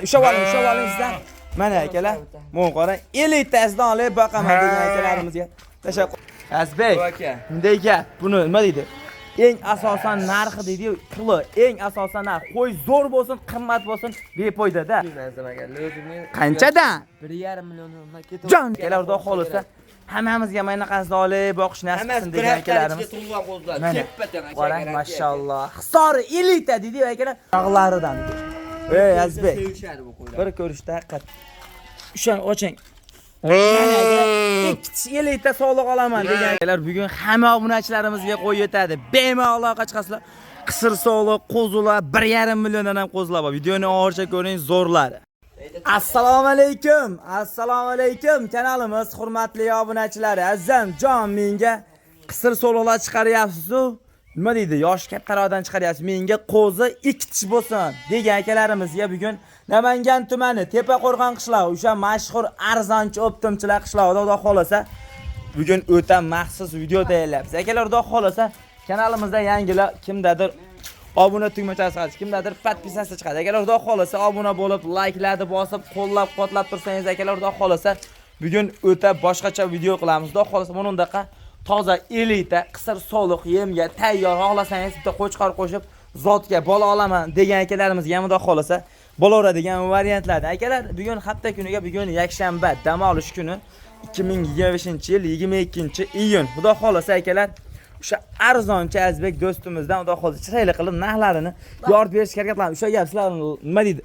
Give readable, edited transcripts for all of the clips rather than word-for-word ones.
Ushlab oling sizlar. Mana akalar, men qarang, 50 tasini olib boqaman degan akalarimizga. Tashakkur. Azbek. Bunday gap. Buni nima deydi? Eng asosan narxi deydi-yu, puli, eng asosan narx. Qo'y zo'r bo'lsin, qimmat bo'lsin, bepoyda-da. Qanchadan? 1,5 million so'mdan ketadi. Jon, akalar xudo xolisa, hammamizga mana qasd olib boqish nasib qilsin degan akalarimiz. Qarang, mashalloh. Hisori 50 ta deydi akalar, yog'laridan. Ey Azbek. Bir ko'rishda haqiqat. Ushani oching. Ikkita 50 ta sog'liq olaman degan akalar bugun hamma obunachilarimizga qo'yib yetadi. Bemalol aloqa chiqasizlar. Qisir sog'liq, qo'zular 1,5 milliondan ham qo'zular bor. Videoni oxirigacha ko'ring, zo'rlari. Assalomu alaykum. Assalomu alaykum kanalimiz hurmatli obunachilari. Azam jon menga qisir sog'liqlar chiqaryapsiz-ku. Nima deydi? Yosh kattalardan chiqaryapsiz. Menga qo'zi 2 tish bo'lsin degan akalarimizga bugun Namangan tumani Tepaqo'rg'on qishlog'i, o'sha mashhur arzonchi optimchilar qishlog'ida xudo xolasa bugun o'ta maxsus video tayyorlayapmiz. Akalar xudo xolasa kanalimizda yangilar kimdadir obuna tugmachasi chiqadi, kimdadir podpisasi chiqadi. Akalar xudo xolasa obuna bo'lib, like'larni bosib, qo'llab-quvvatlab tursangiz, akalar xudo xolasa bugun o'ta boshqacha video qilamiz. Xudo xolasa mana bundaqa toza 50 ta qisir soliq yemga tayyor, xohlasangiz bitta qo'chqor qo'shib zotga bola olaman degan akalarimizga ham xudo xolasa bo'laveradigan variantlarda. Akalar, bugun hafta kuniga bugun yakshanba, dam olish kuni 2025-yil 22-iyun. Xudo xolasa akalar, o'sha arzonchi Azbek do'stimizdan xudo xolasa chiroyli qilib narxlarini yoritib berishga harakat qilamiz. O'sha gap sizlar nima deydi?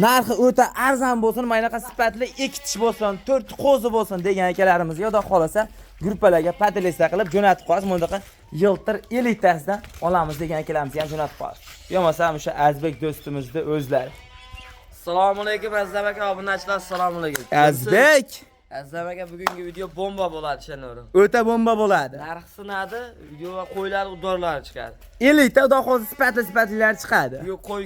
Narxi o'ta arzon bo'lsin, maynaqa sifatli 2 tish bo'lsin, 4 qo'zi bo'lsin degan akalarimizga xudo xolasa gruppalarga podlista qilib jo'natib qo'yasiz. Bundaqa yiltir 50 tasidan olamiz degan akalarimizga ham jo'natib qo'yasiz. Yo'masa o'sha Azbek do'stimizni o'zlari. Assalomu alaykum Azam aka, obunachilar, assalomu alaykum. Azbek, Azam aka, bugungi video bomba bo'ladi, ishonavering. o'ta bomba bo'ladi. Narx sinadi, video va qo'ylar udorlari chiqadi. 50 ta xudo xolasa sifatlilar chiqadi. Bu qo'y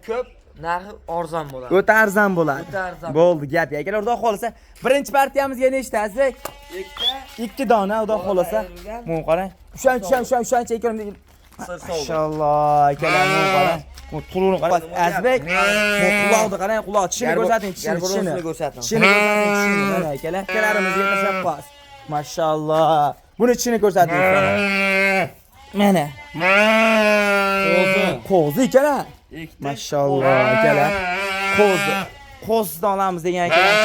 ko'p, narxi arzon bo'ladi. O'ta arzon bo'ladi. O'ta arzon. Bo'ldi, gap. Akalar xudo xolasa birinchi partiyamizga nechta Azbek? 2 dona xudo xolasa. Men qarang. O'shancha ekan. Mashalloh, akalar men qarang. Bu turuni qarang. Azbek, bu quloqni qarang, quloq tishini ko'rsating, tishini ko'rsating. Tishini ko'rsating, mana akalar. Akalarimizga tashlab qo'yasiz. Mashalloh. Buni tishini ko'rsating. Mana. Qo'zi akalar. Mashalloh akalar. Qo'zidan olamiz degan akalar.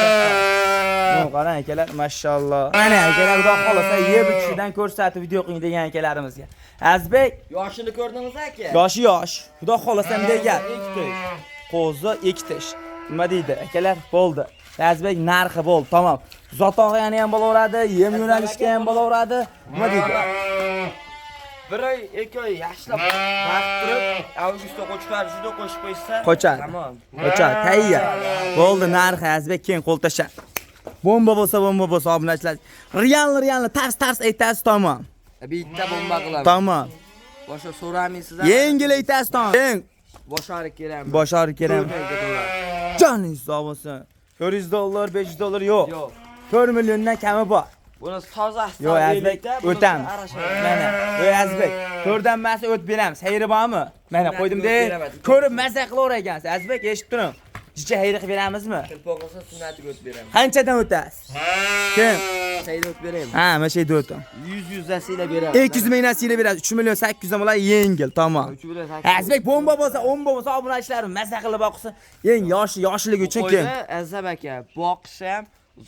Men qarang akalar, mashalloh. Mana akalar xudo xolasa yeb ichishdan ko'rsatib video qiling degan akalarimizga. Azbek, Yoshini ko'rdingiz aka? yoshi yosh. Xudo xolasa bunday gap. Qo'zi 2 tish. Nima deydi? Akalar, bo'ldi. Azbek narxi bo'ldi, tamom. Zotog'ani ham bo'laveradi, yem yo'nalishga ham bo'laveradi. Nima deydi? Bir oy, 2 oy yaxshilab vaqt turib, avgustda qo'chqar juda qo'shib qo'ysa, Qochadi. Tamam. Qochadi, tayyor. Bo'ldi, narxi Azbek keyin qo'l tashla. Bomba bo'lsa, obunachilar. Realni tars aytasiz, tamom. Bitta bomba qilamiz. Tamom. Boshqa so'ramaysizlar. Yengil aytasiz, tamom. Boshari kerakmi? Boshari kerakmi? Joningiz sog' bo'lsin. 400 dollar, 500 dollar yo'q. Yo'q. 4 milliondan kami bor. Buni tozasi. Yo'q, Azbek, o'tamiz. Mana, yo'q Azbek, 4dan masa o't beramiz. Xayri bormi? Mana qo'ydim-da. Ko'rib maza qilaver ekansiz. Azbek, eshitib turing. Jicha xayri qilib beramizmi? Qilpoqsa sunnatiga o't beramiz. Qanchadan o'tasiz? Kim? Sayda o't beramiz. Ha, mana shu yerda o'tim. 100 dasila beramiz. 200 mingdan siyla berasiz. 3 million 800 dan bo'ladi, yengil, tamom. 3 million 800. Azbek bomba bo'lsa, obunachilarim maza qilib boqsa, eng yoshiligi uchun kim? Azam aka, boqishi ham,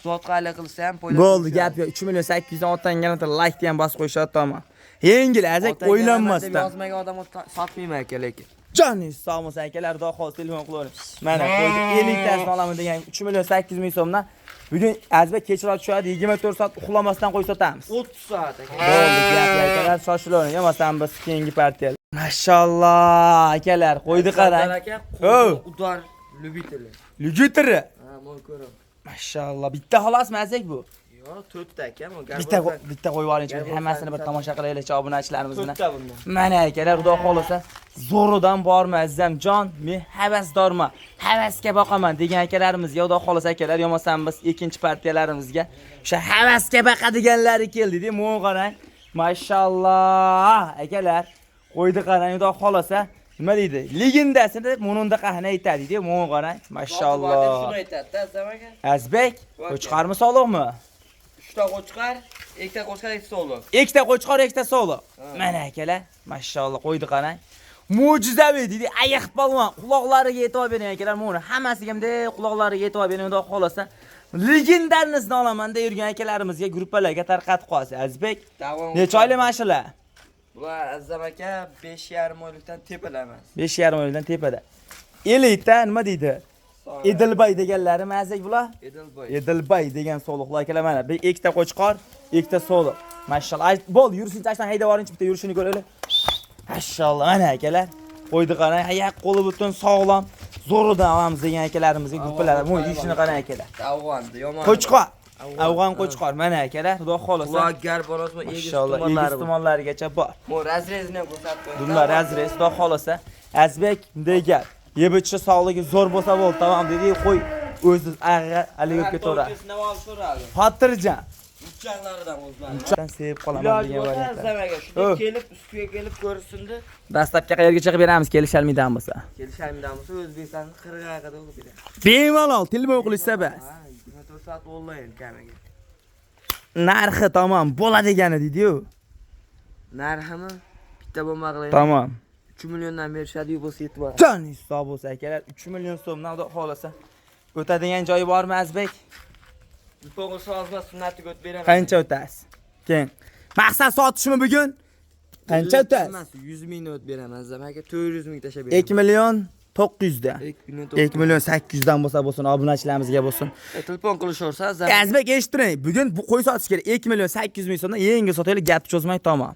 zotqali qilsa ham foyda. Bo'ldi, gap yo'q. 3 million 800 dan otangani like ham bosib qo'yishadi, tamom. Yengil, Azbek, o'ylanmasdan. Yozmagan odam sotmayman aka lekin. Joningiz sog' bo'lsin akalar, xudo xolasa telefon qilavering. Mana qo'ydi 50 tasini olaman degan 3 million 800 ming so'mdan bugun Azbek kechroq tushadi, 24 soat uxlamasdan qo'y sotamiz. 30 soat aka. Bo'ldi, gap akalar, shoshilavering. Yo'qmasam biz keyingi partiyalar. Mashalloh, akalar, qo'ydi qarang. Udor любители. Lyugitri. Ha, men ko'raman. Mashalloh, bitta xolasmi Azbek bu? Yo'q, 4 ta aka, men Bitta qo'yib oling-chi, hammasini bir tomosha qilaylik obunachilarimiz bilan. 4 ta bundan. Mana akalar, xudo xolasa zo'ridan bormi Azamjon, men havasdorman, havasga boqaman degan akalarimizga xudo xolasa akalar, yo'qmasam biz ikkinchi partiyalarimizga o'sha havasga baqadiganlari keldi-da, men qarang. Mashalloh akalar, qo'ydi qarang, xudo xolasa nima deydi? Legendasini mununda qahna aytadi deydi. Mo'g'on qarang. Mashalloh. Shuni aytadi-da, Azamaka. Azbek, qo'chqarmi sog'liqmi? 3 ta qo'chqar, 2 ta qo'chqar, 2 ta sog'liq. Ikkita qo'chqor, ikkita sog'liq. Mana akalar, mashalloh qo'ydi qarang. Mo'jizaviy deydi. Ayiq polvon quloqlariga e'tibor bering akalar. Mana hammasiga ham quloqlariga e'tibor bering, xudo xolasa. Legendarnizni olamanda yurgan akalarimizga gruppalarga tarqatib qo'yasiz. Azbek, necha oylik mashina? Bular Azamaka 5,5 oylikdan tepalar emas. 5,5 oylikdan tepada. Elita nima deydi? Edilbay deganlari mazak bular? Edilbay. Edilbay degan sog'liqlar akalar mana. Bir ikkita qo'chqor, ikkita sog'liq. Mashalloh. Bo'l, yurishini tashdan haydab yuboringchi, bitta yurishini ko'raylik. Mashalloh, mana akalar. Qo'ydi qarang, oyoq qo'li butun sog'lom. Zo'ridan olamiz degan akalarimizga gruppalar. Mo'y ishini qarang akalar. Afg'onda yomon. Qo'chqor. Afg'on qo'chqor mana akalar. Xudo xolasa. Ular gar borasmi, Mashalloh, egiz tumonlarigacha bor. Mo razrezni ham ko'rsatib qo'ydi. Bunlar razrez, xudo xolasa. Azbek bunday gap. Yebichi sog'ligi zo'r bo'lsa bo'ldi, tamom dedi. Qo'y o'zi ag'a aligib ketaveradi. Xotirjam. Uchoqlaridan o'zlari. Uchoqdan sevib qolaman degan variantlar. Azamaga shunday kelib, ustiga kelib ko'rsinda. Dastlabki qayerga chiqib beramiz, kelishalmaydan bo'lsa. Kelishalmaydan bo'lsa O'zbekistonning qirg'i haqida o'qib beramiz. Bemalol tilma o'qilishsa bas. 24 soat onlayn kamiga. Narxi tamom bo'ladigani deydi-yu. Narximi bitta bo'lmag'lay. Tamom. 3 milliondan berishadi-yu bo'lsa yetib boradi. Jon hisob bo'lsa akalar 3 million so'mdan xudo xolasa. O'tadigan joyi bormi Azbek? To'g'ri sozma sunnatiga o'tib beraman. Qancha o'tasiz? Keyin. Maqsad sotishmi bugun? Qancha o'tasiz? 100 ming o'tib beraman Azamaga, 400 ming tashab beraman. 2 million 900 dan. 2 million 800 dan bo'lsa bo'lsin, obunachilarimizga bo'lsin. Telefon qilishaversa Azamaga. Azbek eshittiring, bugun bu qo'y sotish kerak. 2 million 800 ming so'mdan yengil sotaylik, gap cho'zmay tamom.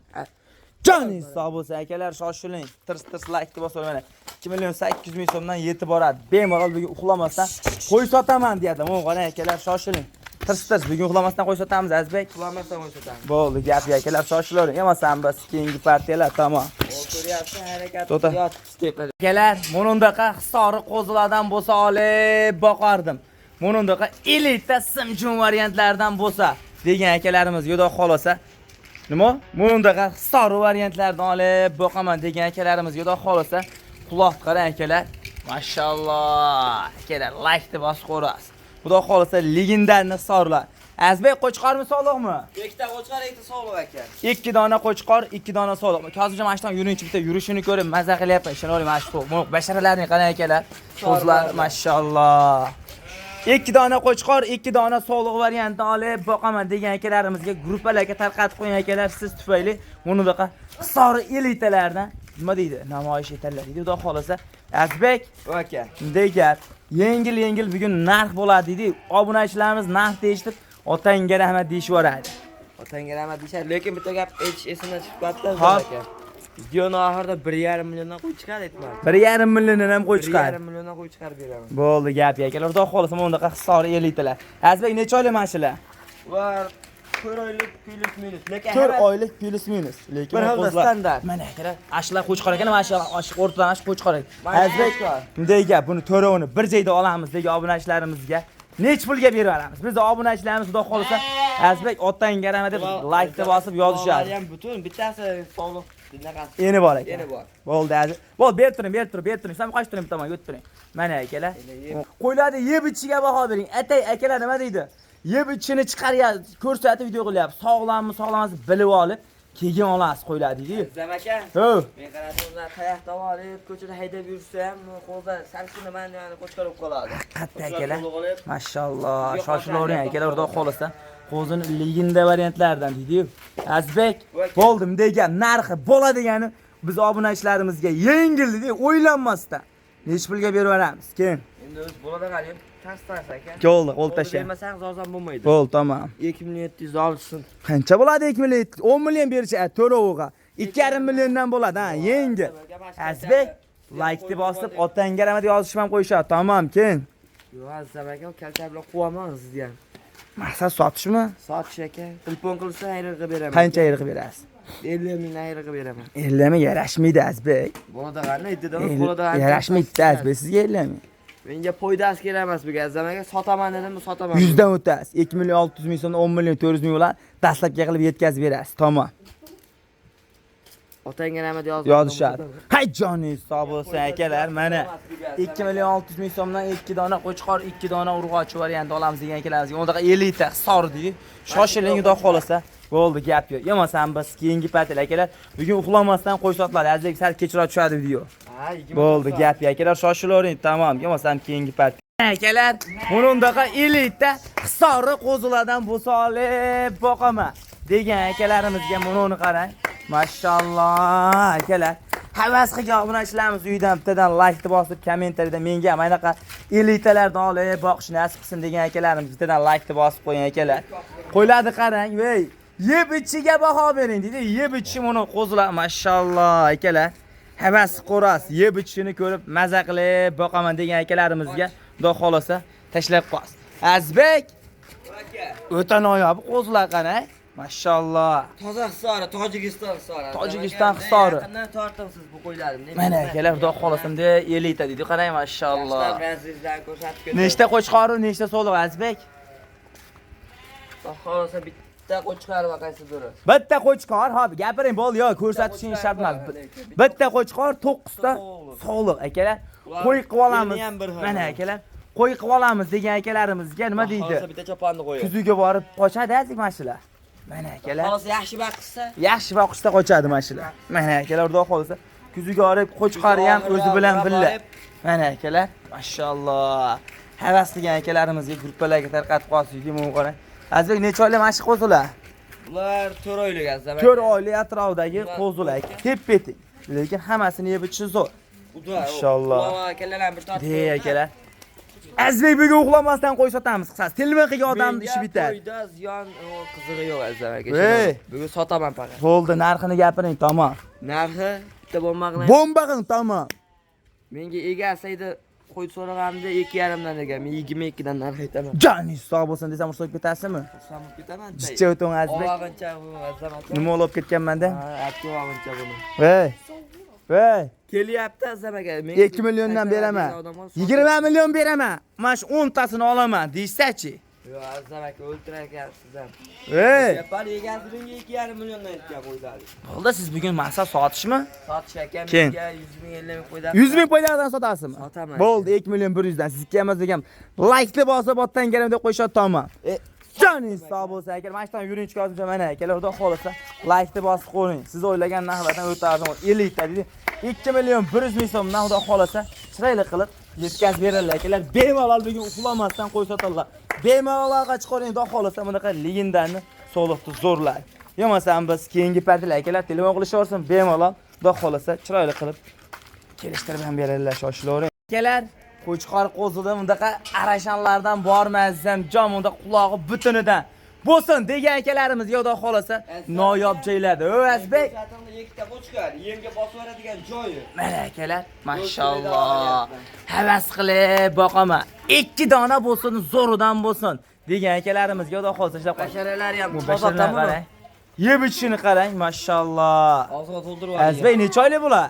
Jon hisob bo'lsa akalar shoshiling. Tirs like bosib mana. 2 million 800 ming so'mdan yetib boradi. Bemalol bugun uxlamasdan qo'y sotaman deydi. Mo'g'on qarang akalar shoshiling. Tirs bugun uxlamasdan qo'y sotamiz Azbek. Uxlamasdan qo'y sotamiz. Bo'ldi, gap akalar shoshilavering. Yemasan biz keyingi partiyalar tamom. Ko'ryapsan harakat. Yotib akalar, monundaqa histori qo'zilardan bo'lsa olib boqardim. Monundaqa elita simjun variantlardan bo'lsa degan akalarimiz yo'da xolasa. Nima? Monundaqa histori variantlardan olib boqaman degan akalarimiz yo'da xolasa. Quloq qarang akalar. Mashalloh. Akalar, like deb bosib qo'yasiz. Xudo xolasa legendarni historlar. Azbek qo'chqormi sog'liqmi? Ikkita qo'chqor, ikkita sog'liq aka. 2 dona qo'chqor, 2 dona sog'liq. Hozircha mashdan yurinchi bitta yurishini ko'rib maza qilyapman. Ishini oling mashq. Basharalaring qarang akalar. Qo'zlar mashalloh. 2 dona qo'chqor, 2 dona sog'liq variantini olib boqaman degan akalarimizga gruppalarga tarqatib qo'ying akalar. Siz tufayli bunaqa histori elitalardan nima deydi? Namoyish etarlar deydi. Xudo xolasa Azbek aka. bunday gap. Yengil bugun narx bo'ladi deydi. Obunachilarimiz narx deyishib, otangga rahmat deyishvoradi. Otangga rahmat deyishadi, lekin bitta gap esimdan chiqib qoldi aka. Videoni oxirida 1,5 milliondan qo'y chiqadi aytmadi. 1,5 milliondan ham qo'y chiqadi. 1,5 milliondan qo'y chiqarib beraman. Bo'ldi, gap akalar. Xudo xolasa bunaqa histori elitalar. Azbek necha oylik mashina? Ular 4 oylik plus minus. Lekin 4 oylik plus minus. Lekin bir xil standart. Mana akalar, ashlar qo'chqor ekan, mana shu o'rtadan ash qo'chqor ekan. Azbek bunday gap, buni to'rovini bir joyda olamiz degan obunachilarimizga nech pulga berib beramiz? Biz obunachilarimiz xudo xolasa Azbek otangga rahmat deb like deb bosib yozishadi. Ham butun bittasi sog'liq dinaqasi. Eni bor ekan. Eni bor. Bo'ldi Aziz. Bo'l, berib turing. Sam qo'shib turing bittaman, yutib turing. Mana akalar. Qo'ylarni yeb ichiga baho bering. Atay akalar nima deydi? Yeb ichini chiqaryapti, ko'rsatib video qilyapti. Sog'lommi, sog'lommas bilib olib, keyin olasiz qo'ylar deydi. Zamaka. Ho. Men qaradim ular qayoqda olib, ko'chada haydab yursa ham qo'lda salkini men yani qo'chqarib qoladi. Qatta akalar. Mashalloh, shoshilavering akalar, xudo xolasa. Qo'zini legenda variantlardan deydi-yu. Azbek, bo'ldim degan narxi bo'ladigani biz obunachilarimizga yengil dedi, o'ylanmasdan. Nech pulga berib beramiz? Keyin. Endi o'z bo'ladi qarang. Tars aka. Qo'lni qo'l tasha. Bermasangiz ozon bo'lmaydi. Bo'ldi, tamom. 2700 olsin. Qancha bo'ladi 2 million? 10 million berishadi to'rovga. 2,5 milliondan bo'ladi, ha, yengil. Azbek, like deb bosib, otangga rahmat yozishim ham qo'yishadi. Tamom, keyin. Yo, Azam aka, kalta bilan quvaman sizni ham. Maqsad sotishmi? Sotish aka. Telefon qilsa ayriqqa beraman. Qancha ayriq berasiz? 50 ming ayriqqa beraman. 50 ming yarashmaydi Azbek. Bo'ladi qanday dedimi? Qo'lida Yarashmaydi Azbek, sizga 50 ming. Menga foydasi kerak emas bu Azam aka. Sotaman dedimmi, sotaman. 100 dan o'tasiz. 2 million 600 ming so'mdan 10 million 400 ming bo'ladi. Dastlabki qilib yetkazib berasiz. Tamom. Otangga nima deyapsiz? Yozishadi. Hay joningiz sog' bo'lsin akalar. Mana 2 million 600 ming so'mdan 2 dona qo'chqor, 2 dona urg'ochi variant olamiz degan akalarimizga. Unda 50 ta hisor deydi. Shoshiling, xudo xolasa. Bo'ldi, gap yo'q. Yo'masam biz keyingi paytlar akalar, bugun uxlamasdan qo'y sotiladi. Azizlik sal kechroq tushadi video. Ha, 20. Bo'ldi, gap yo'q akalar, shoshilavering. Tamom, yo'masam keyingi payt. Akalar, bundaqa 50 ta hisori qo'zilardan bo'lsa olib boqaman degan akalarimizga buni qarang. Mashalloh akalar. Havas qilgan obunachilarimiz uydan bittadan like bosib, kommentariyada menga ham anaqa elitalardan olib boqish nasib qilsin degan akalarimiz bittadan like bosib qo'ying akalar. Qo'ylarni qarang, voy. Yeb ichiga baho bering deydi. Yeb ichi buni qo'zilar, mashalloh akalar. Havas qo'ras, yeb ichini ko'rib maza qilib boqaman degan akalarimizga xudo xolasa tashlab qo'yasiz. Azbek o'ta noyob qo'zilar qarang. Mashalloh. Toza hisori, Tojikiston hisori. Tojikiston hisori. Qanday tortibsiz bu qo'ylarni? Mana akalar, xudo xolasimda 50 ta deydi. Qarang, mashalloh. Benzizdan ko'rsatib ketdi. Nechta qo'chqor, nechta soliq Azbek? Xudo xolasa bitta qo'chqor va qaysi biri? Bitta qo'chqor, hop, gapiring bo'ldi, yo'q, ko'rsatishing shart emas. Bitta qo'chqor, 9 ta soliq akalar. Qo'y qilib olamiz. Mana akalar, qo'y qilib olamiz degan akalarimizga nima deydi? Xolasa bitta choponni qo'ying. Kuzuga borib qochadi azlik mashalar. Mana akalar. Xolasa yaxshi baqishsa, Yaxshi boqishda qochadi mashalar. Mana akalar, xudo xolasa kuzuga olib qo'chqori ham o'zi bilan billa. Mana akalar, mashalloh. Havas qilgan akalarimizga gruppalarga tarqatib qo'ydik, men qarang. Azbek necha oylik mashq qo'zilar? ular 4 oylik azam. 4 oylik atrofidagi qo'zilar. Tep-peting. Lekin hammasini yeb ichish zo'r. Mashalloh. Akalar bir tortib. Dey akalar. Azbek bugun uxlamasdan qo'y sotamiz qisqasi. Tilma qilgan odamning ishi bitadi. Qo'yda ziyon qizig'i yo'q azam aka. Ey. Bugun sotaman faqat. Bo'ldi, narxini gapiring, tamom. Narxi bitta bomba qilay. Bomba qilin, tamom. Menga egasaydi qo'y so'raganimda 2,5 dan degan. Men 22 dan narx aytaman. Joningiz sog' bo'lsin desam, ursib ketasizmi? Samib ketaman. Jichcha o'ting Azbek. Og'ancha bu azam aka. Nima olib ketganman-da? Ha, atga og'ancha buni. Voy. Voy. Kelyapti azam aka. 2 milliondan beraman. 20 million beraman. Mana shu 10 tasini olaman, deysiz-chi? Yo'q, azam aka o'ltirakansiz ham. Voy. Yapar egasi bunga 2,5 milliondan aytgan qo'ydali. Bo'ldi, siz bugun maqsad sotishmi? Sotish aka Keyin. menga 100 ming 50 ming qo'ydam. 100 ming qo'ylardan sotasizmi? Sotaman. Bo'ldi, 2 million 100 dan. Sizga emas degan. Like-ni bosib otdan garam deb qo'yishadi, tamom. Joningiz sog' bo'lsin aka. Mana shundan yurinchi hozircha mana akalar, xudo xolasa like-ni bosib qo'ying. Siz o'ylagan narxlardan o'ta arzon 50 ta deydi. 2 million 100 ming so'mdan xudo xolasa chiroyli qilib yetkazib beringlar akalar. Bemalol bugun uxlamasdan qo'y sotadilar. Bemalol orqa chiqaring, xudo xolasa bunaqa legendani soliqni zo'rlar. Yo'masam biz keyingi partiyalar akalar telefon qilishaversin, bemalol xudo xolasa chiroyli qilib kelishtirib ham beringlar, shoshilavering. Akalar, qo'chqor qo'zida bundaqa arashanlardan bormazsam, jon unda qulog'i butunidan bo'lsin degan akalarimizga xudo xolasa noyob joylarda. O Azbek, ikkita qo'chqor, yemga bosib beradigan joyi. mana akalar, mashalloh. Havas qilib boqaman. 2 dona bo'lsin, zo'ridan bo'lsin degan akalarimizga xudo xolasa ishlab qo'ying. Basharalari ham Bu basharlarni qarang. Yeb ichishini qarang, mashalloh. Og'ziga to'ldirib olgan. Azbek necha oylik bular?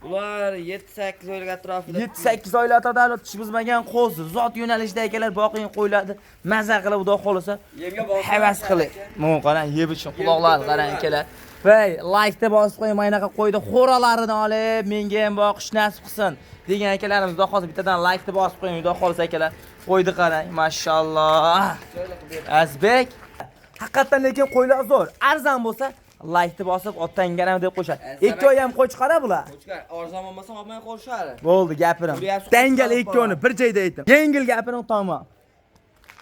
Ular 7-8 oylik atrofida. 7-8 oylik atrofida tish buzmagan qo'zi, zot yo'nalishda akalar boqing qo'ylarni maza qilib xudo xolasa Yemga bosib havas qilib. Mana qarang, yeb iching, quloqlarni qarang akalar. Voy, like-ni bosib qo'ying, mana bunaqa qo'ydi xo'ralarini olib, menga ham boqish nasib qilsin degan akalarimiz xudo xolasa bittadan like-ni bosib qo'ying, xudo xolasa akalar. Qo'ydi qarang, mashalloh. Azbek, haqiqatan lekin qo'ylar zo'r. Arzon bo'lsa like-ni bosib otdan garam deb qo'shadi. 2 oy ham qo'chqara bular. Qo'chqor arzon bo'lmasa olmay qo'yishadi. Bo'ldi, gapirim. Dangal 2 oyni bir joyda aytdim. Yengil gapiring, tamom.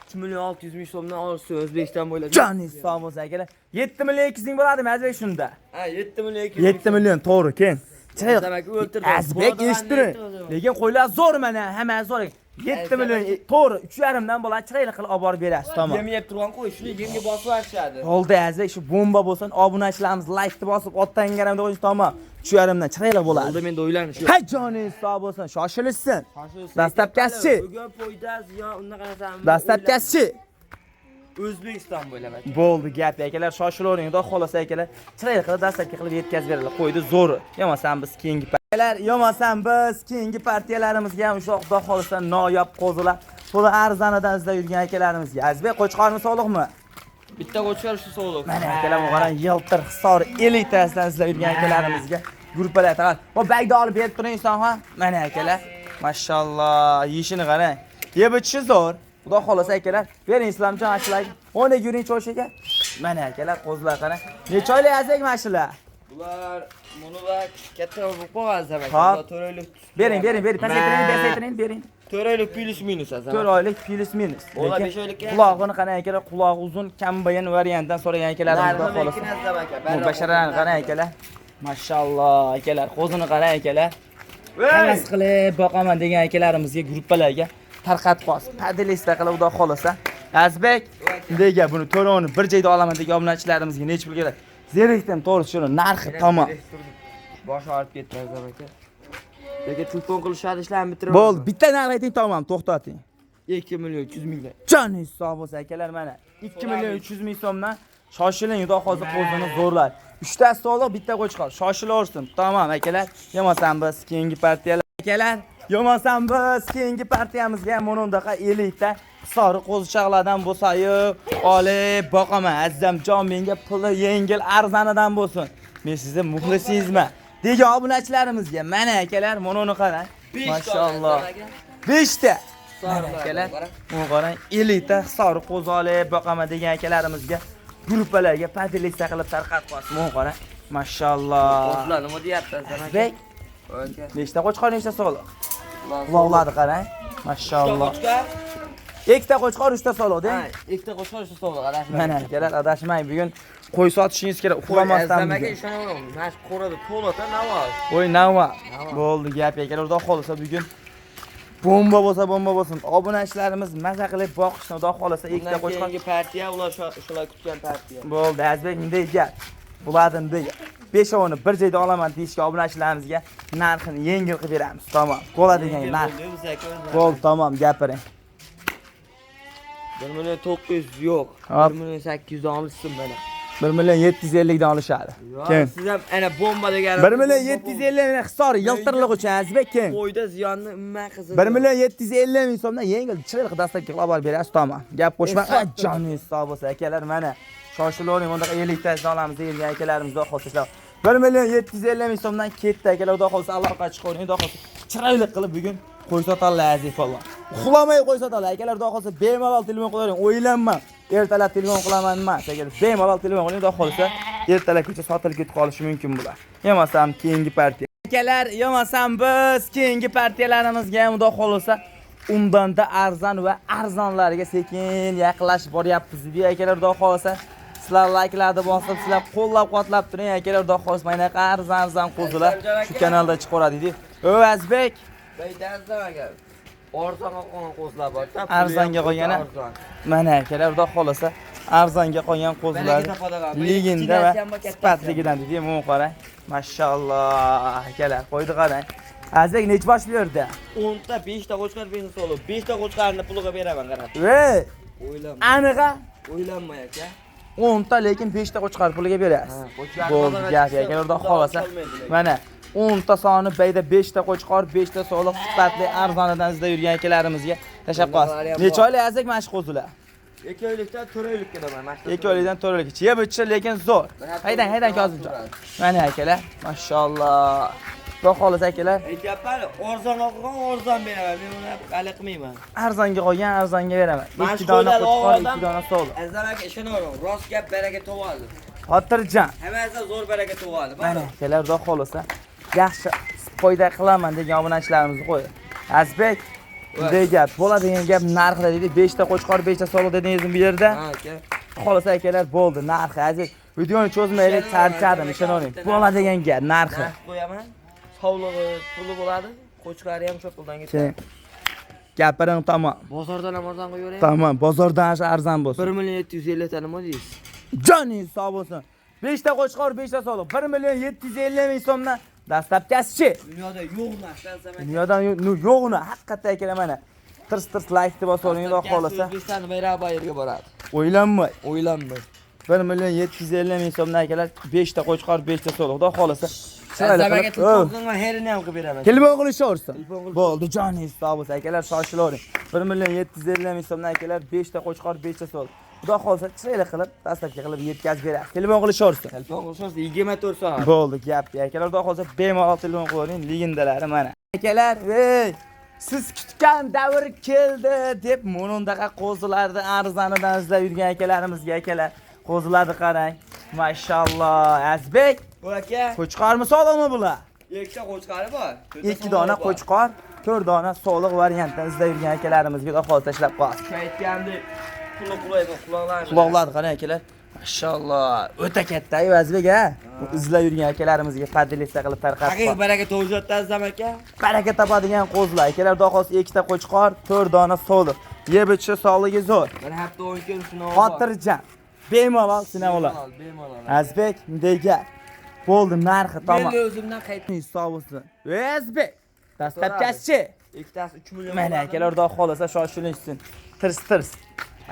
3 million 600 ming so'mdan olsa O'zbekiston bo'ylab. Joningiz sog' bo'lsin akalar. 7 million 200 ming bo'ladimi Azbek shunda? Ha, 7 million 200 7 million, to'g'ri, keyin. Demak, o'ltirdi. Azbek eshittiring. Lekin qo'ylar zo'r mana, hamma zo'r. 7 million, to'g'ri, 3,5 dan bo'ladi, chiroyli qilib olib borib berasiz, tamom. Yem yeb turgan qo'y, shuni yemga bosib berishadi. Bo'ldi Azbek, shu bomba bo'lsin, obunachilarimiz like-ni bosib otdan garam deb qo'yish, tamom. 3,5 dan chiroyli bo'ladi. Bo'ldi, menda o'ylanim shu. Ha, joningiz sog' bo'lsin, shoshilishsin. Dastlabkasi. Bugun foyda ziyon, unda qarasam. Dastlabkasi. O'zbekiston bo'ylab. Bo'ldi, gap akalar, shoshilavering, xudo xolasa akalar. Chiroyli qilib dastlabki qilib yetkazib beringlar. Qo'ydi zo'ri. Yo'masam biz keyingi partiyalar, yo'masam biz keyingi partiyalarimizga ham shu xudo xolasa noyob qo'zilar, to'la arzonidan izlab yurgan akalarimizga. Azbek, qo'chqorni soliqmi? Bitta qo'chqar shu sog'liq. Mana akalar qarang, yiltir Hisor elitasidan sizlar yurgan akalarimizga gruppalar taqal. Bu bagda olib berib turing inson ha. Mana akalar. Mashalloh, yeyishini qarang. Yeb ichishi zo'r. Xudo xolasa akalar, bering Islomjon ashlag. 10 yuring cho'shiga. Mana akalar, qo'zlar qarang. Necha oylik azak mashalar? Bular munular katta bo'lib qolgan Hop. zamak. 4 oylik. Bering, bering. 4 oylik plus minus zamak. 4 oylik plus minus. Ular Lekin 5 oylikka. Qulog'ini qarang akalar, qulog'i uzun, kambayan variantdan so'ragan akalarimiz xudo xolasa. Bu basharani qarang akalar. Mashalloh akalar, qo'zini qarang akalar. Havas qilib boqaman degan akalarimizga gruppalarga tarqatib qolsin. Padilista qilib xudo xolasa. Azbek nega buni to'roni bir joyda olaman degan obunachilarimizga necha pul kerak? Zerikdim to'g'ri shuni narxi tamom. Bosh olib ketdi zamak. Lekin telefon qilishadi ishlarni bitirib. Bo'ldi, bitta narx ayting tamom, to'xtating. 2 million 300 ming. Joningiz sog' bo'lsa akalar mana 2 million 300 ming so'mdan shoshiling xudo hozir qo'zini zo'rlar. 3 ta sog'liq, bitta qo'chqor. Shoshilaversin. Tamom akalar. Yo'masan biz keyingi partiyalar akalar. Yo'masan biz keyingi partiyamizga mana undaqa 50 ta Hisori qo'zichoqlardan bo'lsa-yu, olib boqaman. Azizamjon menga puli yengil arzonidan bo'lsin. Men sizning muxlisingizman. Degan obunachilarimizga mana akalar, mana uni qarang. Mashalloh. 5 ta. Akalar, bunu qarang, 50 ta Hisori qo'zi olib boqaman degan akalarimizga gruppalarga padilista qilib tarqatib qo'ysin. Bunu qarang. Mashalloh. Qo'zlar nima deyapti zamak? Bek. Nechta qo'chqor, nechta sog'liq? Quloqlarni qarang. Mashalloh. Ikkita qo'chqor, 3 ta sog'liq deng. Ikkita qo'chqor shu sog'liq adashmang. Mana akalar, adashmang. Bugun qo'y sotishingiz kerak. Uxlamasdan. Zamaga ishonaman. Mana qo'rada to'lata navoz. Voy nava. Bo'ldi gap akalar. Xudo xolasa bugun bomba bo'lsin. Obunachilarimiz maza qilib boqishni xudo xolasa ikkita qo'chqor. Keyingi partiya ular shular kutgan partiya. Bo'ldi, Azbek bunday gap. Bulardan degan. 5ovini bir joyda olaman deyishga obunachilarimizga narxini yengil qilib beramiz. Tamom. Bo'ladigan narx. Bo'ldi, tamom, gapiring. 1 million 900 yo'q. Hop. 1 million 800 dan olishsin mana. 1 million 750 dan olishadi. Kim? Siz ham ana bomba degan. 1 million 750 ming Hisor yiltirliq uchun Azbek kim? Qo'yda ziyonni umuman qiziq. 1 million 750 ming so'mdan yengil chiroyli dastlabki qilib olib berasiz, tamom. Gap qo'shma. Joningiz sog' bo'lsa akalar, mana shoshilavering, unda 50 ta olamiz degan akalarimiz xudo xolsa. 1 million 750 ming so'mdan ketdi akalar, xudo xolsa Allohga chiqaring, xudo xolsa. Chiroyli qilib bugun qo'y sotadilar azizlar. Uxlamay qo'y sotadilar akalar, xudo xolsa bemalol telefon qilavering, o'ylanma. Ertalab telefon qilaman emas, agar bemalol telefon qiling, xudo xolsa ertalab kecha sotilib ketib qolishi mumkin bular. Yemasam keyingi partiya. Akalar, yemasam biz keyingi partiyalarimizga ham xudo xolsa undanda arzon va arzonlarga sekin yaqinlashib boryapmiz. Deya akalar, xudo xolsa sizlar like'larni bosib, sizlar qo'llab-quvvatlab turing akalar, xudo xolsa mana arzon qo'zilar shu kanalda chiqaradi deydi. Azbek Baydanizda aka. Arzonga qolgan qo'zlar bor. Arzonga qolgani. Mana akalar, xudo xolasa arzonga qolgan qo'zlar legenda va sifatligidan deydi. Mana qarang. Mashalloh akalar, qo'ydi qarang. Azbek nech bosh berdi? 10 ta 5 ta qo'chqar bersin solib. 5 ta qo'chqarni puliga beraman qarab. Ey! O'ylanma. Aniqa O'ylanmay aka. 10 ta lekin 5 ta qo'chqar puliga berasiz. Bo'ldi, gap akalar, xudo xolasa. Mana 10 ta soni bayda 5 ta qo'chqor, 5 ta soliq sifatli arzonidan izda yurgan akalarimizga tashab qo'yasiz. Necha oylik azak mana shu qo'zilar? 2 oylikdan 4 oylikka daman. 2 oylikdan 4 oylikka. Yeb ichishi lekin zo'r. Haydan hozircha. Mana akalar, mashalloh. Xudo xolasa akalar. Aytyapman, arzonga qolgan arzon beraman. Men uni hali qilmayman. Arzonga qolgan arzonga beraman. 2 dona qo'chqor, 2 dona soliq. Azam aka ishonaver, rost gap baraka tug'adi. Xotirjam. Hammasi zo'r baraka tug'adi. Mana akalar, xudo xolasa yaxshi foyda qilaman degan obunachilarimizni qo'y. Azbek bunday gap bo'ladigan gap narxda deydi. 5 ta qo'chqor, 5 ta soliq dedingiz bu yerda. Ha aka. Xolasa akalar bo'ldi narxi. Aziz, videoni cho'zmaylik, charchadim, ishonavering. Bo'ladigan gap narxi. Qo'yaman. Sovlig'i, puli bo'ladi. Qo'chqari ham shu puldan ketadi. Gapiring tamom. Bozordan ham arzon qo'yaveraymi? Tamom, bozordan arzon bo'lsin. 1 million 750 ta nima deysiz? Joningiz sog' bo'lsin. 5 ta qo'chqor, 5 ta soliq. 1 million 750 ming so'mdan dastlabkasichi. Dunyoda yo'q narsa zamak. Dunyodan yo'g'ini haqiqatda akalar mana. Tirs like deb bosavering, xudo xolasa. O'zbekiston bayroq yerga boradi. O'ylanmay. 1 million 750 ming so'mdan akalar 5 ta qo'chqor, 5 ta soliq. Xudo xolasa. Zamaga telefon va herini ham qilib beraman. Telefon qilishaversin. Bo'ldi, joningiz sog' bo'lsin akalar, shoshilavering. 1 million 750 ming so'mdan akalar 5 ta qo'chqor, 5 ta soliq. Xudo xolsa chiroyli qilib, dastlabki qilib yetkazib beradi. Telefon qilishaversin. Telefon qilsangiz 24 soat. Bo'ldi, gap. Akalar, xudo xolsa bemalol telefon qilavering, legendalari mana. Akalar, ey, siz kutgan davr keldi deb monondaqa qo'zilarni arzonidan izlab yurgan akalarimizga akalar, qo'zilarni qarang. Mashalloh, Azbek. Bu aka, Qo'chqormi, sog'liqmi bular? ikkita qo'chqari bor. 2 dona qo'chqor, 4 dona soliq variantdan izlab yurgan akalarimizga xudo xolsa tashlab qo'yasiz. Aytgandek, quloqlaydi, quloqlarni. Quloqlarni qarang akalar. Mashalloh, o'ta katta-yu Azbek a. Izlab yurgan akalarimizga poddelista qilib tarqatib Haqiqiy baraka topjotda azam aka. baraka topadigan qo'zlar. Akalar, xudo xolsa 2 ta qo'chqor, 4 dona soliq. Yeb ichishi sog'ligi zo'r. Bir hafta 10 kun sinov. Xotirjam. Bemalol sinab oladi. Bemalol. Azbek, dega. Bo'ldi, narxi tamom. Men o'zimdan qaytdim. Hisob bo'lsin. Ey Azbek, dastlabkasi Ikkitasi 3 million. mana akalar, xudo xolasa shoshilinsin. Tirs.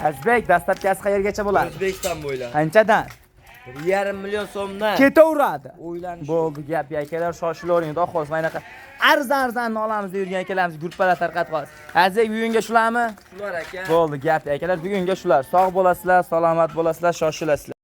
Azbek, dastlabkasi qayergacha bo'ladi? O'zbekiston bo'ylab. Qanchadan? 1,5 million so'mdan. Ketaveradi. O'ylanish. Bo'ldi, gap akalar, shoshilavering, xudo xolasa mana anaqa arzon olamiz deb yurgan akalarimiz gruppalar tarqatib qo'yasiz. Azbek, bugunga shularmi? Shular aka. Bo'ldi, gap akalar, bugunga shular. Sog' bo'lasizlar, salomat bo'lasizlar, shoshilasizlar.